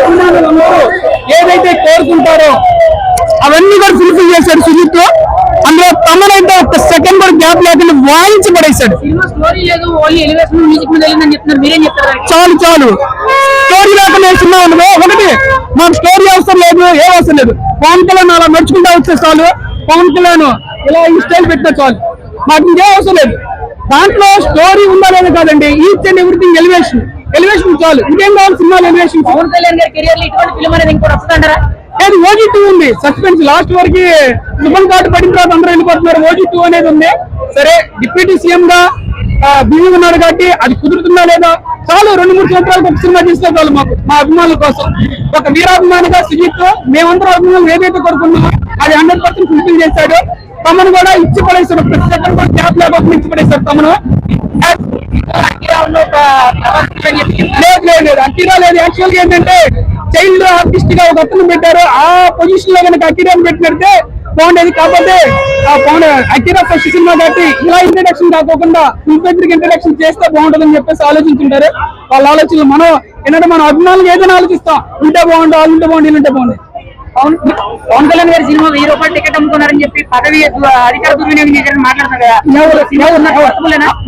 అభిమానులందరూ ఏదైతే కోరుకుంటారో అవన్నీ కూడా ఫుల్ఫిల్ చేశాడు సుజిత్. అందులో తమనైతే ఒక సెకండ్ కూడా గ్యాప్ లేకుండా వాయించి పడేశాడు. చాలు చాలు స్టోరీ లేకుండా సినిమా ఉండదు. ఒకటి మాకు స్టోరీ అవసరం లేదు, ఏ అవసరం లేదు. పవన్ కళ్యాణ్ అలా నడుచుకుంటా వస్తే చాలు, పవన్ కళ్యాణ్ ఇలా ఈ స్టైల్ పెట్టినా చాలు, మాకు ఇంకే అవసరం లేదు. దాంట్లో స్టోరీ ఉందా లేదా కాదండి, ఈచ్ అండ్ ఎవ్రీథింగ్ ఎలివేషన్ చాలు. ఇంకేం కావాలి సినిమాలు ఎలివేషన్. పవన్ కళ్యాణ్ గారి కెరియర్ లో ఇటువంటి ఫిల్మ్ అనేది ఇంకోటి వస్తుందంటారా? అది OG2 ఉంది, సస్పెన్స్ లాస్ట్ వరకు శుభం కార్డు పడిన తర్వాత అందరూ వెళ్ళిపోతున్నారు. OG2 అనేది ఉంది. సరే డిప్యూటీ సీఎం గా బిజీ ఉన్నాడు కాబట్టి అది కుదురుతుందా లేదా, చాలు 2-3 సంవత్సరాలకు ఒక సినిమా తీస్తే చాలు మాకు, మా అభిమానుల కోసం. ఒక వీరాభిమానిగా సుజిత్ మేమందరం అభిమానులు ఏదైతే కోరుకున్నామో అది 100% ఫుల్ఫిల్ చేశాడు. తమను కూడా ఇచ్చి పడేశాడు, ప్రతి సెకండ్ కూడా గ్యాప్ లేకపోతే ఇచ్చి పడేశాడు తమను. లేదు అకీరా లేదు. యాక్చువల్ గా ఏంటంటే చైల్డ్ ఆర్టిస్ట్ గా ఒక అతను పెట్టారు, ఆ పొజిషన్ లో కనుక అకీరాని పెట్టినట్టే బాగుండేది. కాకపోతే అకీరా ఫస్ట్ సినిమా కాబట్టి ఇలా ఇంట్రడక్షన్ కాకుండా ఫుల్ ఇంట్రడక్షన్ చేస్తే బాగుంటుందని చెప్పేసి ఆలోచించుంటారు. వాళ్ళ ఆలోచనలు మనం ఏంటంటే మన అభిమానులు ఏదైనా ఆలోచిస్తాం, ఉంటే బాగుండు, వాళ్ళు ఉంటే బాగుండు, ఉంటే బాగుంది. పవన్ కళ్యాణ్ గారి సినిమా 1000 రూపాయలు టికెట్ అమ్ముకున్నారని చెప్పి పదవి అధికార దుర్వినియోగం చేశారని మాట్లాడుతున్నారు కదా,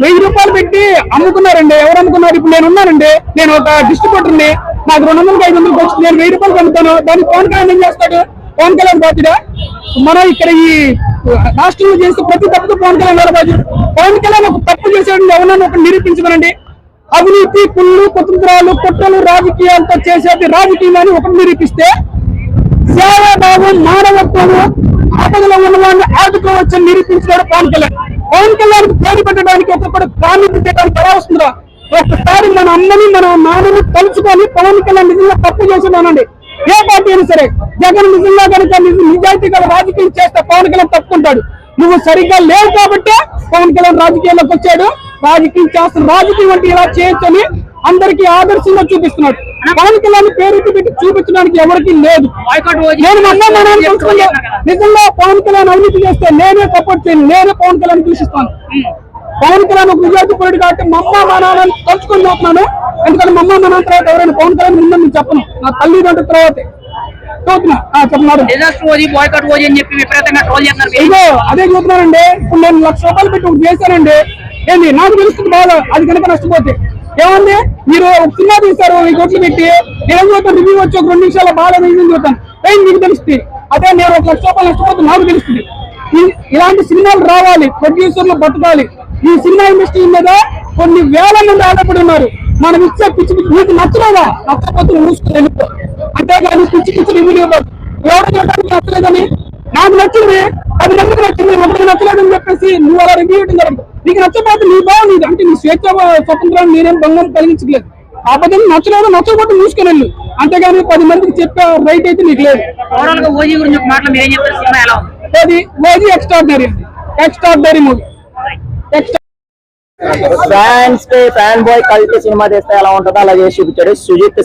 1000 రూపాయలు పెట్టి అమ్ముకున్నారండి. ఎవరు అమ్ముకున్నారు? ఇప్పుడు నేను ఉన్నానండి, నేను ఒక డిస్ట్రిబ్యూటర్ని, నాకు 200-500 వచ్చి నేను 1000 రూపాయలు అమ్ముతాను. దానికి పవన్ కళ్యాణ్ ఏం చేస్తాడు? పవన్ కళ్యాణ్ బాధ్యుడా? మనం ఇక్కడ ఈ రాష్ట్రంలో చేస్తే ప్రతి తప్పుకు పవన్ కళ్యాణ్ గారు బాధ్యుడు. పవన్ కళ్యాణ్ ఒక తప్పు చేశాడు ఎవరన్నా ఒక నిరూపించమనండి. అవినీతి, కుళ్ళు, కుతంత్రాలు, కుట్రలు, రాజకీయాలతో చేసేది రాజకీయం అని ఒకటి నిరూపిస్తే, సేవాభావం, మానవత్వము, ఆపదలో ఉన్న వాళ్ళని ఆదుకోవచ్చని నిరూపించినాడు పవన్ కళ్యాణ్. పవన్ కళ్యాణ్ పేరు పెట్టడానికి ఒక్కొక్కడు ప్రాముఖ్యత పెట్టడానికి ఎలా వస్తుందా? ఒక్కసారి మన అమ్మని మన నాన్నని తలుచుకొని పవన్ కళ్యాణ్ నిజంగా తప్పు చేసేదానండి. ఏ పార్టీ అయినా సరే, జగన్ నిజంగా కనుక నిజాయితీ గల రాజకీయం చేస్తే పవన్ కళ్యాణ్ తప్పుకుంటాడు. నువ్వు సరిగ్గా లేవు కాబట్టే పవన్ కళ్యాణ్ రాజకీయాల్లోకి వచ్చాడు. రాజకీయం చేస్తున్న రాజకీయం అంటే ఇలా చేయొచ్చని అందరికీ ఆదర్శంగా చూపిస్తున్నాడు. పవన్ కళ్యాణ్ పేరుకి పెట్టి చూపించడానికి ఎవరికి లేదు. నేను నిజంగా పవన్ కళ్యాణ్ అవినీతి చేస్తే నేనే సపోర్ట్ చేయను, నేనే పవన్ కళ్యాణ్ దూషిస్తాను. పవన్ కళ్యాణ్ ఒక నిజాయితీ పరుడు కాబట్టి మా నాన్నని తలుచుకొని పోతున్నాను. ఎందుకంటే మా నాన్న తర్వాత ఎవరైనా పవన్ కళ్యాణ్ ముందని నేను చెప్పను, నా తల్లిదండ్రుల తర్వాతే చెప్తున్నారు. ఇదో అదే చూస్తున్నానండి. ఇప్పుడు నేను 1,00,000 రూపాయలు పెట్టి ఒకటి చేశానండి, ఏంది నాకు తెలుస్తుంది బాగా. అది కనుక నష్టపోతే ఏమంది, మీరు ఒక సినిమా తీశారు ఈ కోట్లు పెట్టి, నేను చూస్తాను రివ్యూ వచ్చి ఒక 2 నిమిషాల బాగా రివ్యూ చూస్తాను, మీకు తెలుస్తుంది. అదే నేను 1,00,000 రూపాయలు నష్టపోతే నాకు తెలుస్తుంది. ఇలాంటి సినిమాలు రావాలి, ప్రొడ్యూసర్లు బతకాలి. ఈ సినిమా ఇండస్ట్రీ మీద కొన్ని వేల మంది ఆడపడి ఉన్నారు. మనం ఇచ్చే పిచ్చి మీకు నచ్చలేదా, నచ్చకపోతే మూసుకుని వెళ్ళిపో. అంతేగాని పిచ్చి రివ్యూలు ఇవ్వదు. ఎవరు చూడడానికి నచ్చలేదని, నాకు నచ్చింది 10 మందికి నచ్చింది, 1 నచ్చలేదని చెప్పేసి నువ్వు అలా రివ్యూ ఇవ్వడం జరగదు. నీకు నచ్చకపోతే నీ బాగుంది అంటే నీ స్వేచ్ఛ స్వతంత్రాన్ని నేనేం భంగం కలిగించలేదు. కాకపోతే నచ్చలేదు, నచ్చకపోతే మూసుకొని వెళ్ళు. అంతేగాని 10 మందికి చెప్పే రైట్ అయితే నీకు లేదు. OG extraordinary movie. ఫ్యాన్స్ కి ఫ్యాన్ బాయ్ కలిపి సినిమా చేస్తే ఎలా ఉంటుందో అలా చేసి చూపించాడు. సుజిత్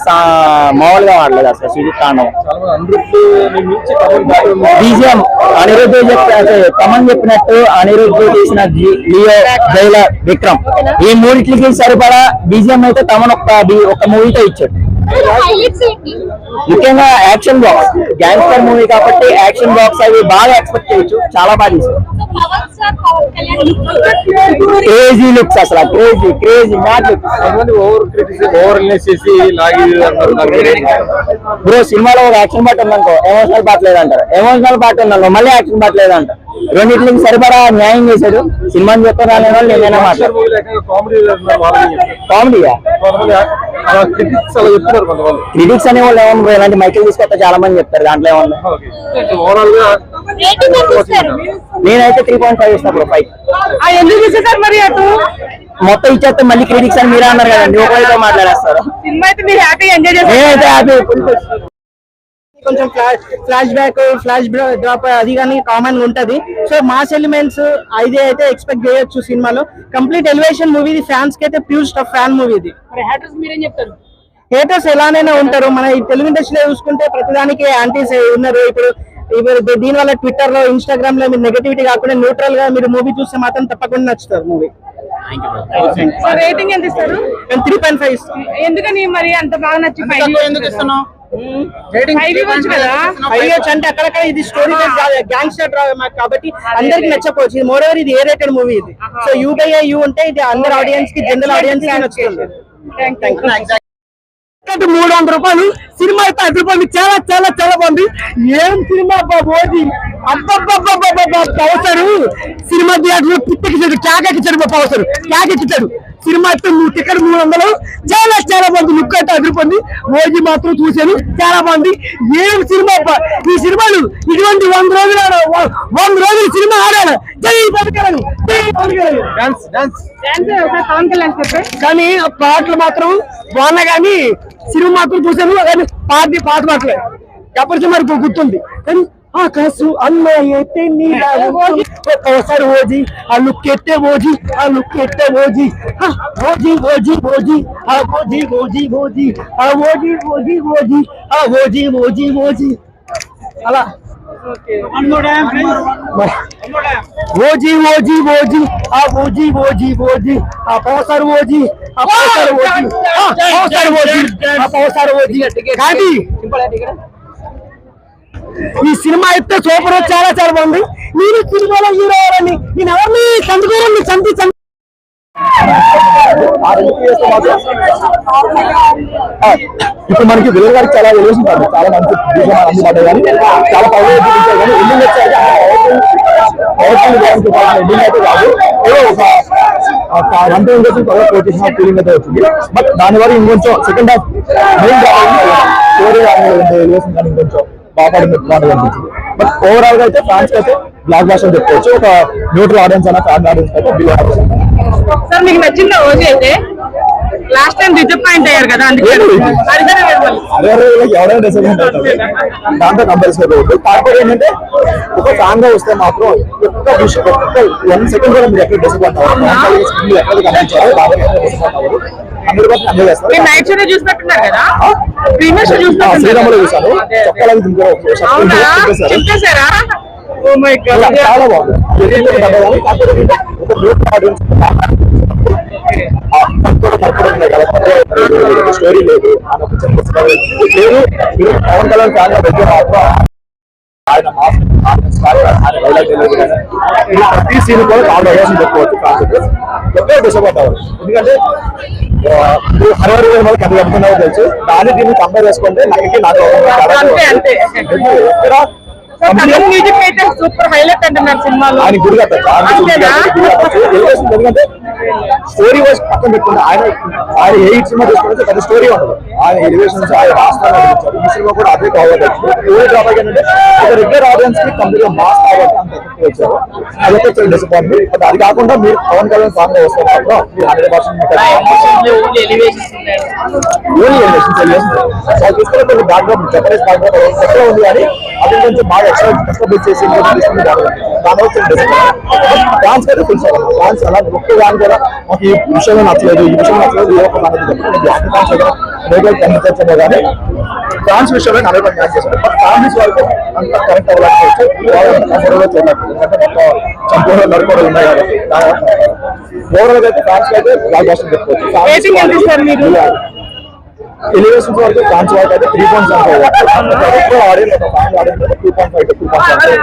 మామూలుగా మాడలేదు అసలు. సుజిత్ తాండవం బీజిఎం అనిరుద్ధ్ తమన్ చెప్పినట్టు అనిరుద్ధ్ చేసిన లియో, జైలర్, విక్రమ్ ఈ మూడింటికి సరిపడా బీజిఎం అయితే తమన్ ఒక మూవీతో ఇచ్చాడు. ముఖ్యంగా యాక్షన్ బాక్స్, గ్యాంగ్స్టర్ మూవీ కాబట్టి యాక్షన్ బాక్స్ అవి బాగా ఎక్స్పెక్ట్ చేయొచ్చు. చాలా బాగా తీసారు. క్రేజీ లుక్స్, అసలు క్రేజీ మ్యాట్ బ్రో. సినిమాలో ఒక యాక్షన్ పార్ట్ ఉందనుకో, ఎమోషనల్ పార్ట్ లేదంటారు, ఎమోషనల్ పార్ట్ ఉందనుకో మళ్ళీ యాక్షన్ పార్ట్ లేదంటారు. రెండింటికి సరిపడా న్యాయం చేశాడు. సినిమాని చెప్పాలని వాళ్ళు నేనైనా మాట్లాడు. కామెడీయా క్రిటిక్స్ అనే వాళ్ళు ఏమన్నా ఇలాంటి మైకిల్ తీసుకొస్తే చాలా మంది చెప్తారు. దాంట్లో ఏమన్నా నేనైతే 3.5 ఇస్తాను బ్రో. 5 మొత్తం ఇచ్చేస్తే మళ్ళీ క్రిటిక్స్ అని మీరే అన్నారు కదండి, ఒకరితో మాట్లాడేస్తారు. నేనైతే హ్యాపీ. కొంచెం ఫ్లాష్ బ్యాక్, ఫ్లాష్ డ్రాప్ అది కానీ కామన్ ఉంటది. సో మాస్ ఎలిమెంట్స్ ఇది అయితే ఎక్స్పెక్ట్ చేయొచ్చు సినిమాలో. Complete elevation movie. ఫ్యాన్స్ కి అయితే ప్యూర్ స్టఫ్ ఫ్యాన్ మూవీ ఇది. హేటర్స్ ఎలానైనా ఉంటారు. మన ఈ తెలుగు ఇండస్ట్రీలో చూసుకుంటే ప్రతిదానికి యాంటీస్ ఉన్నారు. ఇప్పుడు దీని వల్ల ట్విట్టర్ లో, ఇన్స్టాగ్రామ్ లో మీరు నెగటివిటీ కాకుండా న్యూట్రల్ గా మీరు మూవీ చూస్తే మాత్రం తప్పకుండా నచ్చుతారు మూవీ. రేటింగ్ ఎంత ఇస్తారు? 3.5 ఇస్తాం. ఎందుకని మరి అంత బాగా నచ్చి ఎందుకు ఇస్తున్నావు? ఇవ్వచ్చు అంటే అక్కడక్కడ ఇది స్టోరీ గ్యాంగ్స్టర్ డ్రామా కాబట్టి అందరికి నచ్చపోవచ్చు. ఇది మోర్ ఓవర్ ఇది ఏ రేటెడ్ మూవీ ఇది. సో యూ బై యూ ఉంటే ఇది అందరు ఆడియన్స్ కి జనరల్ ఆడియన్స్ కి నచ్చుతుంది. 300 రూపాయలు సినిమా అయితే 5 రూపాయలు. చాలా చాలా చాలా బాగుంది. ఏం సినిమా బాబోజీ, అబ్బబ్బబ్బబ్బబ్బ పవసరు సినిమా థియేటర్ టిక్కెట్ క్యాకెక్కిచ్చాడు మా పవసరు, క్యాకెక్కిచ్చాడు. సినిమా అయితే టికెట్ 300. చాలా చాలా బాగుంది. లుక్ అయితే 5 రూపాయలు. ఓజీ మాత్రం చూశాను, చాలా బాగుంది. ఏం సినిమా ఈ సినిమాలు ఇటువంటి 100 రోజులు సినిమా ఆడాను. జై పవన్ కళ్యాణ్, జై పవన్ కళ్యాణ్. కానీ పాటలు మాత్రం బాగున్నా కానీ సినిమా మాత్రం చూశాను కానీ పాత మాటలే ఎప్పటికీ మరి గుర్తుంది. కానీ ఆకాశం అన్నయ్యతే ఒకసారి ఓజీ ఆ లుక్ ఎత్తే ఓజీ, ఆ లుక్ ఎత్తే ఓజీ, ఓజీ ఓజీ ఓజీ ఆ ఓజీ ఓజీ ఓజీ ఆ ఓజీ ఓజీ ఓజీ ఆ ఓజీ ఓజీ ఓజీ అలా ఓజీ ఓజీ ఓజీ ఆ ఓజీ ఓజీ ఓజీ ఆ పవసారు ఓజీ, ఆ పవసారు ఓజీ, పవసారు ఓజీ, ఆ పవసారు ఓజీ. కానీ ఈ సినిమా అయితే సూపర్, చాలా చాలా బాగుంది. నేను సినిమాలో హీరో ఎవరని నేను ఎవరిని చందుకోరండి చంపి ఇప్పుడు మనకి విలువ గారికి చాలా ఎలివేషన్ కాదు, చాలా మంచి అందుబాటు కానీ చాలా పవర్ కానీ ఎండింగ్ వచ్చాక ఎండింగ్ అయితే కాదు, ఏదో ఒక గంట ఇంకొంచెం పవర్ కొట్టేసిన ఫీలింగ్ అయితే వచ్చింది. బట్ దానివల్ల ఇంకొంచెం second half main story elevation కానీ ఇంకొంచెం బాగా అనిపించింది. బట్ ఓవరాల్ గా అయితే ఫ్యాన్స్ అయితే బ్లాక్ బాస్టర్ చెప్పుకోవచ్చు. ఒక న్యూట్రల్ ఆడియన్స్ అన్న ఫ్యాన్ ఆడియన్స్ అయితే బిలో ఆడియన్స్. సార్ మీకు నచ్చిందా ఓజీ? అయితే లాస్ట్ టైం డిసప్పాయింట్ అయ్యారు కదా, ఎవరైనా డిసప్పాయింట్ అవుతుంది, దాంతో కంపల్సరీ అవుతుంది. కాకపోతే ఏంటంటే ఒక ఫ్యాన్ గా వస్తే మాత్రం ఒక్క 1 సెకండ్ కూడా మీరు ఎక్కడ డిసప్పాయింట్ అవ్వరు, ఎక్కడ కనిపించారు బాగా డిసప్పాయింట్ అవ్వరు. 100% చేస్తారు. నైట్ షో చూసినట్టున్నారు కదా, ప్రీమియర్ షో చూసినట్టున్నారు. శ్రీరాములు చూసాను, చొక్కాలని చింపేశారా? ఓ మై గాడ్, చాలా బాగుంది. స్టోరీ లేదు, లేదు పవన్ కళ్యాణ్ ఫ్యాన్ దగ్గర మాత్రం ఆయన ప్రతి సీన్ కూడా చాలా అవకాశం చెప్పుకోవచ్చు. ఎప్పుడో డిసప్పాయింట్. ఎందుకంటే హరవరి మనకి ఎంత చెప్తున్నావో తెలుసు, దాన్ని దీన్ని కంపేర్ చేసుకుంటే నాకు సూపర్ హైలైట్ అంటున్నారు సినిమాలో. ఆయన గుడి కట్టచ్చు, ఎందుకంటే స్టోరీ వైజ్ పక్కన పెట్టుకుంటే ఆయన ఏ సినిమా తీసుకుంటే పెద్ద స్టోరీ ఉంటుంది. ఆయన ఎలివేషన్స్ ఆయన రాష్ట్రాలు నడిపించారు. ఈ సినిమా కూడా అదే కావాలి. ఓన్లీ డ్రాబ్యాక్ ఏంటంటే ఒక రెగ్యులర్ ఆడియన్స్ కి కంప్లీట్ గా మాస్ కాబట్టి అంత ఎక్కువ వచ్చారు. అదొక చాలా డిసప్పాయింట్మెంట్. బట్ అది కాకుండా మీరు పవన్ కళ్యాణ్ సాంగ్ వస్తే మాత్రం మీరు 100% ఓన్లీ ఎలివేషన్స్ తీసుకునే కొన్ని బ్యాక్గ్రౌండ్ జపనీస్ బ్యాక్గ్రౌండ్ ఎక్కడ ఉంది కానీ అది కొంచెం బాగా ఎక్స్ట్రా చేసి డాన్స్ అయితే తెలుసు. డాన్స్ అలా ఒక్క దాని కూడా మాకు ఈ విషయంలో నచ్చలేదు, ఈ విషయం నచ్చలేదు, ఏ ఒక్క కానీ డాన్స్ విషయంలో 100% డాన్స్ చేశారు. బట్ ఫ్యామిలీస్ వరకు అంత కరెక్ట్ అవ్వలేకపోవచ్చు. చంపుకోవడం నడుకోవడం ఉన్నాయి కాబట్టి ఓవరాల్ అయితే ఫ్యాన్స్ అయితే బ్లాక్ బస్టర్ చెప్పుకోవచ్చు. ఎలివేషన్స్ వరకు ఫ్యాన్స్ వరకు అయితే 3.5 ఆడియన్స్ 2.5 to 2.5.